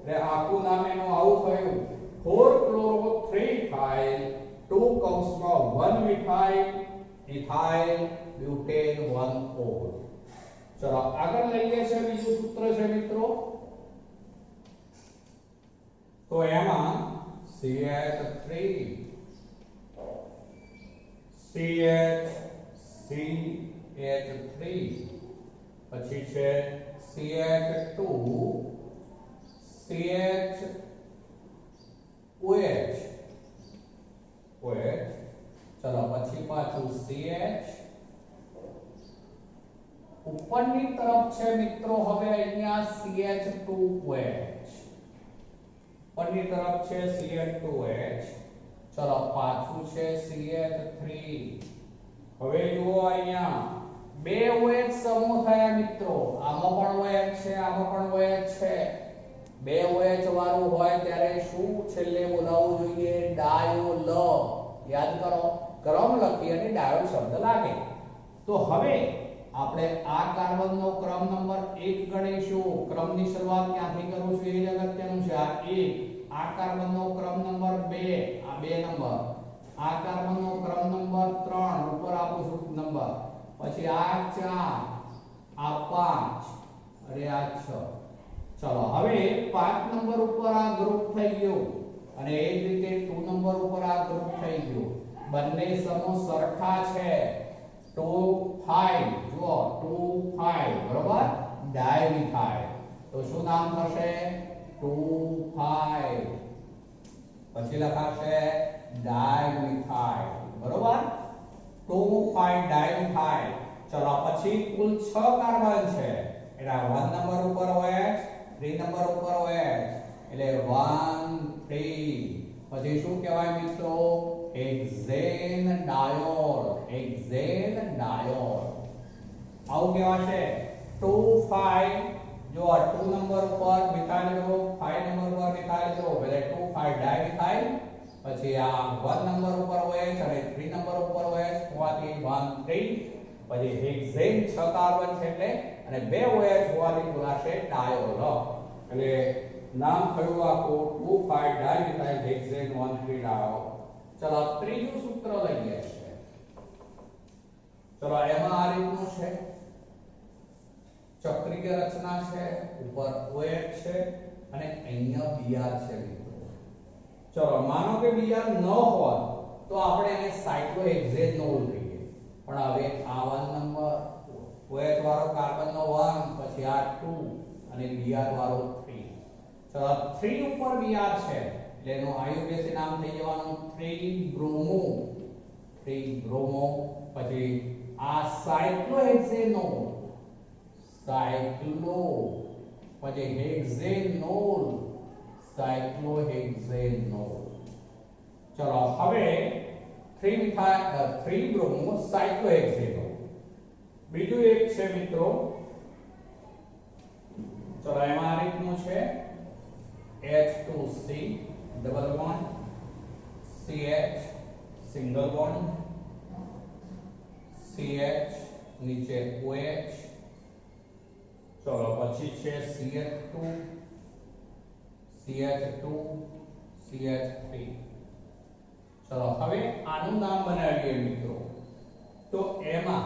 એટલે આખું નામ એનું આવું થયું. 4 ક્લોરો 3 ઇથાઇલ 2 કૌંસમાં 1 મિથાઇલ ઇથાઇલ બ્યુટેન 1 ઓલ. ચલો આગળ લઈએ છે બીજું સૂત્ર છે મિત્રો. તો એમાં CH3 CH3 પછી છે CH2 CH OH. ચલો પછી પાછું CH. ઉપરની તરફ છે મિત્રો હવે અહીંયા CH2OH. ઉપરની તરફ છે CH2OH. ચલો પાછું છે CH3. હવે જુઓ અહીંયા બે OH સમૂહ થયા મિત્રો. આમાં પણ OH છે, આમાં પણ OH છે. બે OH વાળું હોય ત્યારે શું છેલ્લે બોલાવવું જોઈએ? ડાયોલ. યાદ કરો, ક્રમ લખી અને ડાયોલ શબ્દ લાગે. તો હવે આપણે આ કાર્બનનો ક્રમ નંબર 1 ગણીશું. ક્રમની શરૂઆત ક્યાંથી કરું છું એ જ અગત્યનું છે. આ 1. આ કાર્બનનો ક્રમ નંબર 2, આ 2 નંબર. આ કાર્બનનો ક્રમ નંબર 3, ઉપર આપું છું નંબર. પછી આ 4, આ 5 અને આ 6. ચલો હવે 5 નંબર ઉપર આ ગ્રુપ થઈ ગયું અને એ જ રીતે 2 નંબર ઉપર આ ગ્રુપ થઈ ગયું. બંને સમૂહ સરખા છે. 2 5 જુઓ 2 5 બરોબર. ડાયમિથાઇલ. તો શું નામ થશે? 2 5 પછી લખાશે ડાયમિથાઇલ. બરોબર. 2 5 ડાયમિથાઇલ. ચલો પછી કુલ 6 કાર્બન છે. એટલે 1 નંબર ઉપર OH, 3 નંબર ઉપર OH એટલે 1 3. પછી શું કહેવાય મિત્રો? Hexane diol. હેક્ઝેન ડાયોલ આવું કહેવાશે. 2 5 જો 2 નંબર ઉપર મિથાઇલ ગ્રુપ, 5 નંબર ઉપર મિથાઇલ ગ્રુપ એટલે 2 5 ડાયમિથાઇલ. પછી આ 1 નંબર ઉપર OH અને 3 નંબર ઉપર OH હોવાથી 1 3. પછી હેક્ઝેન 6 કાર્બન છે એટલે અને 2 OH હોવાથી બોલાશે ડાયોલ. એટલે નામ થયું આખું 2 5 ડાયમિથાઇલ હેક્ઝેન 1 3 ડાયોલ. ચલો ત્રીજું સૂત્ર લઈએ છે. ચલો એમાં આ રીતનું છે, ચક્રીય રચના છે, ઉપર OH છે અને અહીંયા Br છે મિત્રો. ચલો માનો કે Br ન હોત તો આપણે એને સાયક્લોહેક્ઝેનોલ કહીએ, પણ હવે આ 1 નંબર OH વાળો કાર્બનનો 1, પછી આ 2 અને Br વાળો 3. ચલો 3 ઉપર Br છે એટલે એનું આયુર્વેદિક નામ થઈ જવાનું 3 બ્રોમો. 3 બ્રોમો. પછી આ સાયક્લોહેક્ઝેનોલ, સાયક્લો, પછી હેક્ઝેનોલ, સાયક્લોહેક્ઝેનોલ. ચલો હવે 3 બ્રોમો સાયક્લોહેક્ઝેનોલ. બીજું એક છે મિત્રો, ચલો એમાં આ રીતનું છે H2C double bond, CH single bond, CH નીચે OH. ચલો પછી છે CH2, CH2, CH3. ચલો હવે આનું નામ બનાવીએ મિત્રો. તો એમાં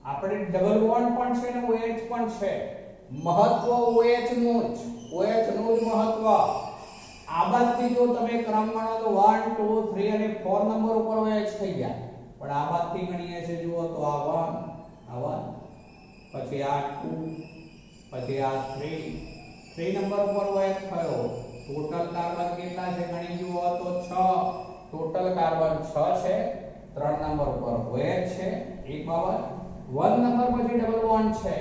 આપણે ડબલ બોન્ડ પણ છે ને OH પણ છે. મહત્વ OH નું જ, OH નું જ મહત્વ. આ બાજુથી જો તમે ક્રમ ગણો તો 1 2 3 અને 4 નંબર ઉપર OH થઈ ગયા, પણ આ બાજુથી ગણીએ છે જુઓ તો આ 1, પછી આ 2, પછી આ 3 નંબર ઉપર OH થયો. ટોટલ કાર્બન કેટલા છે ગણી જુઓ તો 6. ટોટલ કાર્બન 6 છે. 3 નંબર ઉપર OH છે, એક બાબત. 1 નંબર પછી ડબલ બોન્ડ છે.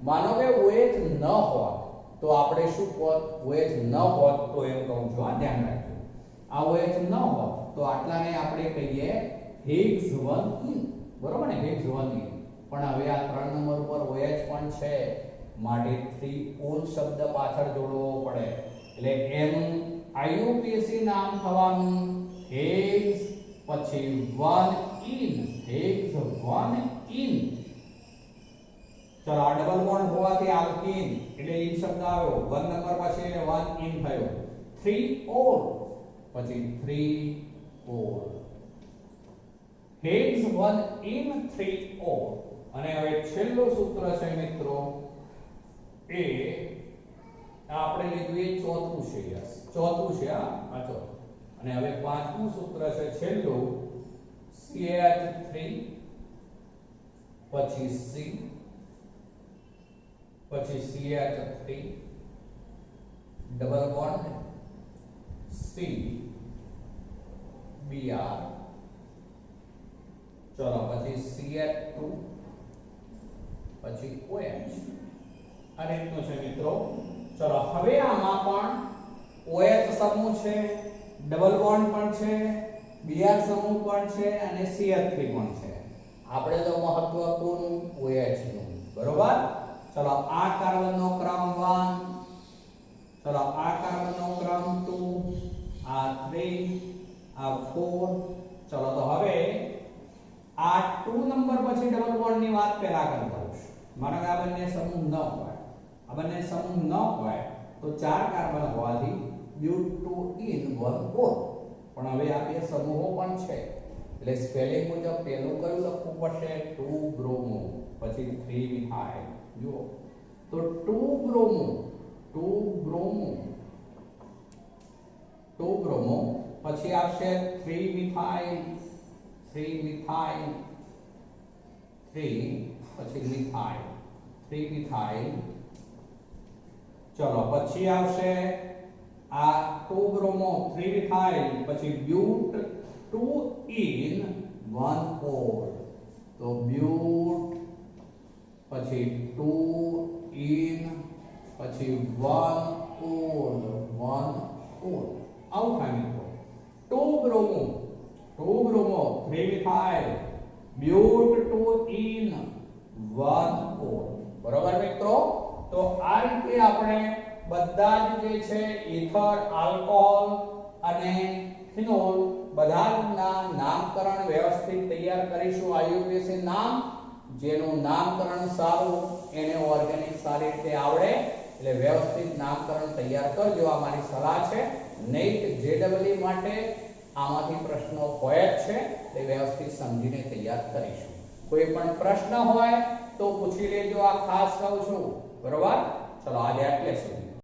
માનો કે OH ન હોત તો આપણે શું હોત? OH ન હોત તો એમ કહું છું, આ ધ્યાન રાખજો. આ OH ન હોત તો આટલાને આપણે કહીએ હેક્ઝ1E, બરોબર ને? હેક્ઝ1E. પણ હવે આ 3 નંબર ઉપર OH પણ છે, માટે 3 ઓલ શબ્દ પાછળ જોડવો પડે. એટલે એનું IUPAC નામ થવાનું હેક્ઝ, પછી 1 હેક્ઝ1ઇન. ચલો આ ડબલ બોન્ડ હોવાથી આલ્કીન એટલે ઇન શબ્દ આવ્યો. 1 નંબર પછી 1 ઇન થયો. 3 ઓલ, પછી 3 ઓલ. હેક્ઝ1ઇન 3 ઓલ. અને હવે છેલ્લું સૂત્ર છે મિત્રો, એ આપણે લીધું એ ચોથું છે. યસ, ચોથું છે. આ ચોથું. અને હવે પાંચમું સૂત્ર છે છેલ્લું, CH3, પછી C, પછી CH3 double bond, C, Br. ચલો પછી CH2, પછી OH. આ રીતનું છે મિત્રો. ચલો હવે આમાં પણ OH સમૂહ છે, ડબલ બોન્ડ પણ છે, Br સમૂહ પણ છે અને CH3 પણ છે. આપણે તો મહત્વ કોનું? OH નું, બરોબર? ચલો આ કાર્બનનો ક્રમ 1, ચલો આ કાર્બનનો ક્રમ 2, આ 3, આ 4. ચલો તો હવે આ 2 નંબર પછી ડબલ બોન્ડની વાત પહેલા કરતા છું. માનો કે આ બંને સમૂહ ન હોય, આ બંને સમૂહ ન હોય તો 4 કાર્બન હોવાથી બ્યુટોઇન 1 ઓર. પણ હવે આ બે સમૂહો પણ છે એટલે સ્પેલિંગ મુજબ પહેલું કયું લખવું પડશે? 2 બ્રોમો, પછી 3 મિથાઇલ. જુઓ તો 2 બ્રોમો, 2 બ્રોમો, 2 બ્રોમો, પછી આવશે 3 મિથાઇલ, 3 મિથાઇલ, 3, પછી મિથાઇલ, 3 મિથાઇલ. ચલો પછી આવશે આ 2 બ્રોમો, 3 મિથાઇલ, પછી બ્યુટ 2 ઇન 1 ઓર. તો બ્યુટ, પછી 2 ઇન, પછી 1 ઓર, 1 ઓર. આવું થાય મિત્રો. 2 બ્રોમો, 2 બ્રોમો, 3 મિથાઇલ, બ્યુટ 2 ઇન 1 ઓર. બરોબર મિત્રો? તો આ રીતે આપણે બધા જ જે છે ઇથર, આલ્કોહોલ અને ફિનોલ બધાના નામકરણ વ્યવસ્થિત તૈયાર કરીશું. IUPAC નામ, જેનું નામકરણ સારું એને ઓર્ગેનિક સારી રીતે આવડે એટલે વ્યવસ્થિત નામકરણ તૈયાર કરજો. આ મારી સલાહ છે. NET JEE માટે આમાંથી પ્રશ્નો હોય જ છે એટલે વ્યવસ્થિત સમજીને તૈયાર કરીશું. કોઈ પણ પ્રશ્ન હોય તો પૂછી લેજો, આ ખાસ કહું છું. બરોબર? ચલો આજે એટલે સુધી.